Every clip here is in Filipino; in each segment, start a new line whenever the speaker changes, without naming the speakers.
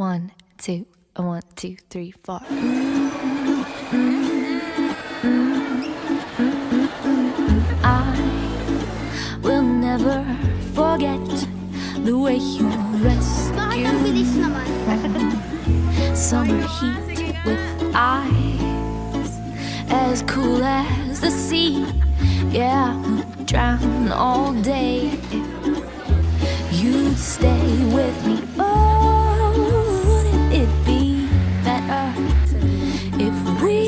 1, 2, 1, 2, 3, 4. I will never forget the way you rescued from summer heat with eyes as cool as the sea. Yeah, I would drown all day if you'd stay with me. Oh, wouldn't it be better if we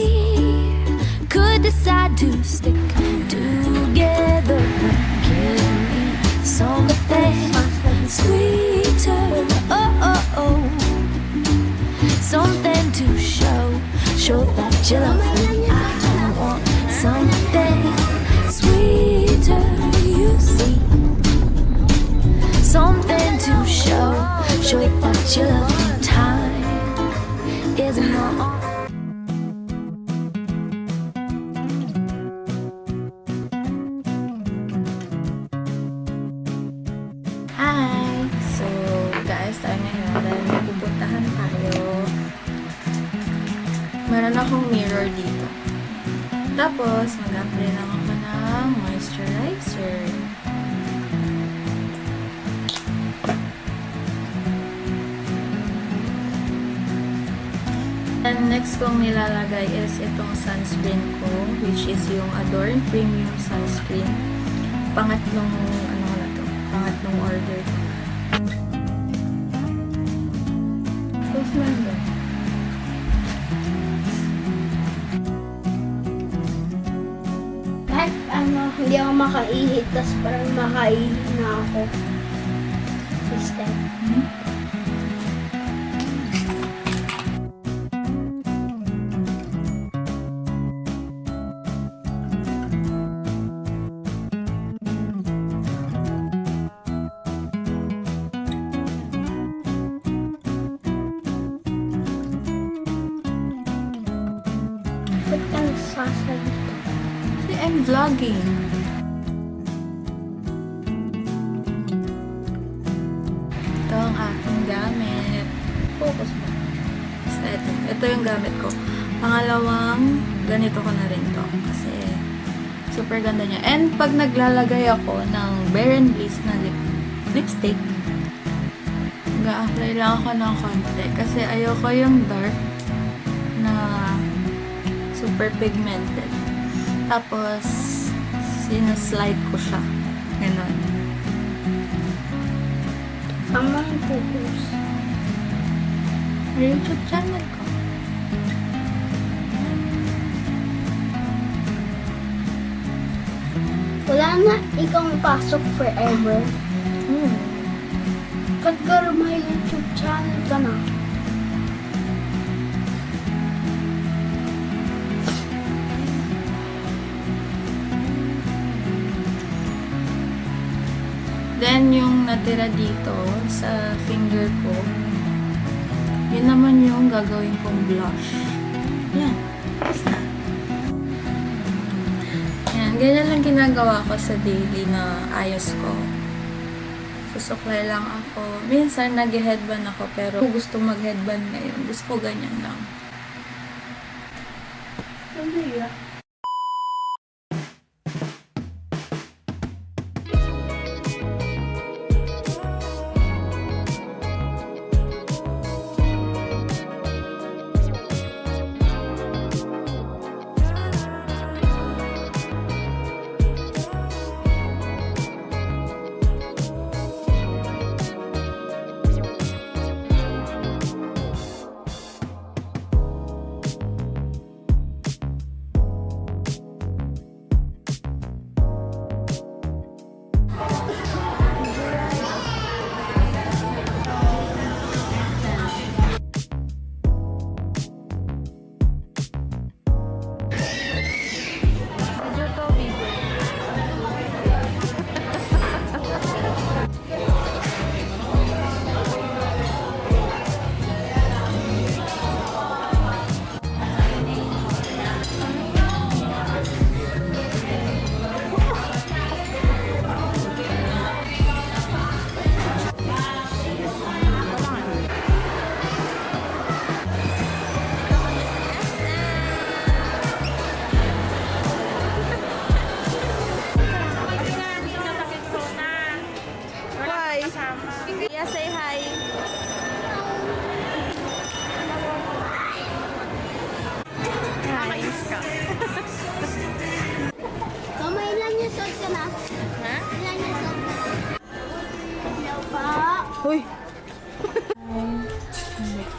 could decide to stick together? Give me something sweeter, oh, oh, oh. Something to show that you love me. I want something sweeter, you see. Something to show that you love me. Time isn't wrong.
Hi! So, guys, tayo ngayon dahil may pupuntahan tayo. Meron akong mirror dito. Tapos, mag-apply lang ako ng moisturizer. And next kong nilalagay is itong sunscreen ko, which is yung Adorn Premium Sunscreen. Pangatlong order ko. So, smell ba?
Kahit hindi ako makaihit, tas parang makaihit na ako. Sister. Ba't ka nagsasalita?
Kasi I'm vlogging. Ito ang aking gamit. Focus mo. Basta ito yung gamit ko. Pangalawang, ganito ko na rin to. Kasi, super ganda niya. And, pag naglalagay ako ng Bare and Bliss na lipstick, mag-a-apply lang ako ng konti. Kasi, ayoko yung dark na super pigmented. Tapos, sinaslide ko siya. Ganon.
Tama yung focus.
YouTube channel ko.
Wala na ikaw pasok forever. Pagka may YouTube channel ka na.
Then, yung natira dito sa finger ko, yun naman yung gagawin kong blush. Yan. Basta. Yan. Ganyan lang ginagawa ko sa daily na ayos ko. Susuklay lang ako. Minsan, nag-headband ako, pero kung gusto mag-headband ngayon, gusto ko ganyan lang.
Hindi ah.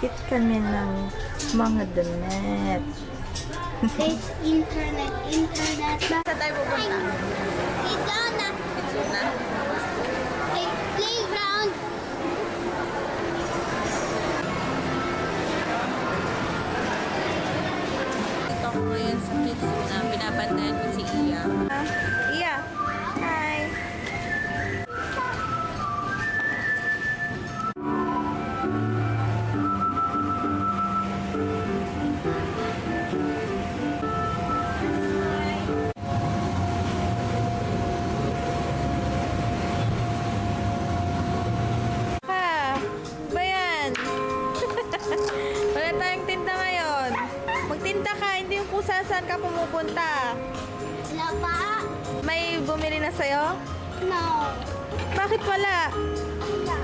Fit kami ng mga damit.
There's internet ba?
Saan tayo pupunta?
Ikaw na.
Itsuna?
Ay, playground.
Dito ako ngayon sa Kitsuna. Binabantayan ko si Iya. Iya! Hi! Ka! Ba yan? Wala tayong tinda ngayon. Magtinda ka, hindi yung kung saan ka pumupunta.
Wala pa?
May bumili na sa'yo?
No.
Bakit wala?
Wala.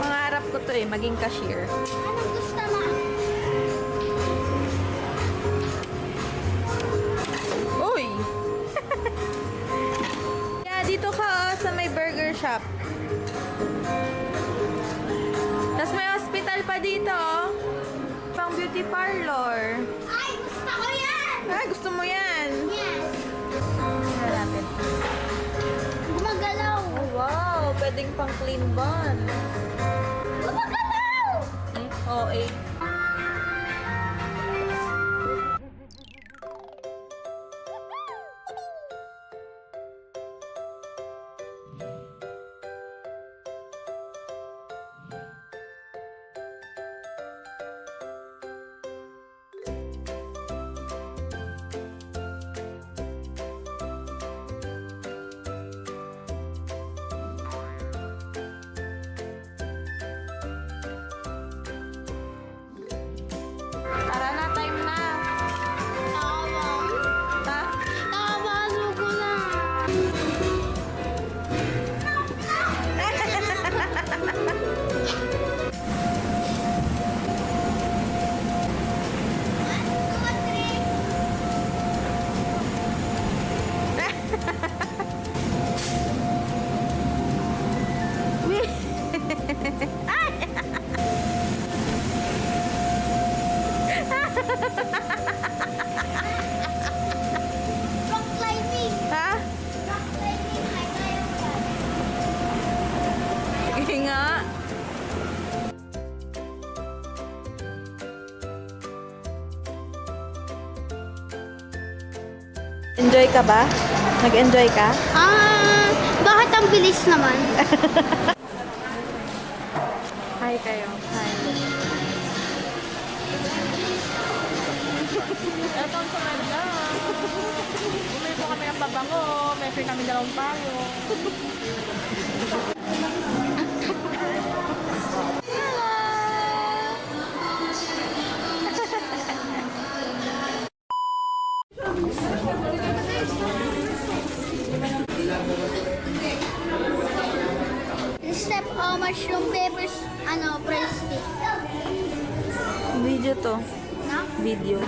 Pangarap ko to eh, maging cashier.
Anong gusto mo?
Uy! Yeah, dito ka sa may burger shop. Tapos may hospital pa dito oh. Pang beauty parlor.
Ay, gusto ko yan!
Ah, gusto mo yan?
Yes.
Tingnan natin.
Gumagalaw.
Oh, wow! Pwedeng pang clean bun.
Gumagalaw!
Oh, eh. Tara na, time na.
Tawang.
Ta?
Tawang ko lang. Rock climbing.
Ha?
Rock climbing. Ay, kaya ko yan.
Sige nga. Enjoy ka ba? Nag-enjoy ka?
Bakit ang bilis naman?
Hi kayo. Hi. Eto ang sumenda. Bumili po kami ng pabango. May free kami dalawang payo.
Step mushroom peppers, press stick.
Video to.
Na?
Video.